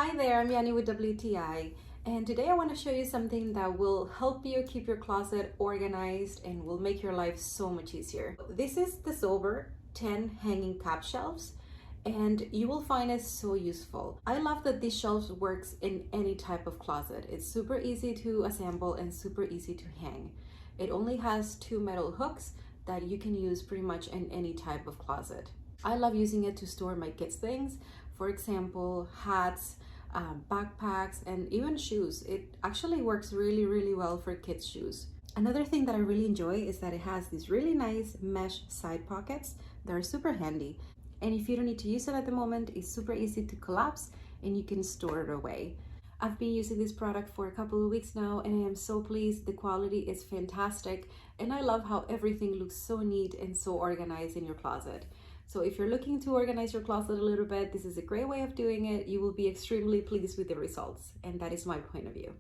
Hi there, I'm Yani with WTI, and today I want to show you something that will help you keep your closet organized and will make your life so much easier. This is the ZOBER 10 hanging cap shelves, and you will find it so useful. I love that this shelf works in any type of closet. It's super easy to assemble and super easy to hang. It only has 2 metal hooks that you can use pretty much in any type of closet. I love using it to store my kids' things. For example, hats, backpacks, and even shoes. It actually works really well for kids' shoes. Another thing that I really enjoy is that it has these really nice mesh side pockets that are super handy. And if you don't need to use it at the moment, it's super easy to collapse and you can store it away. I've been using this product for a couple of weeks now and I am so pleased. The quality is fantastic and I love how everything looks so neat and so organized in your closet. So if you're looking to organize your closet a little bit, this is a great way of doing it. You will be extremely pleased with the results, and that is my point of view.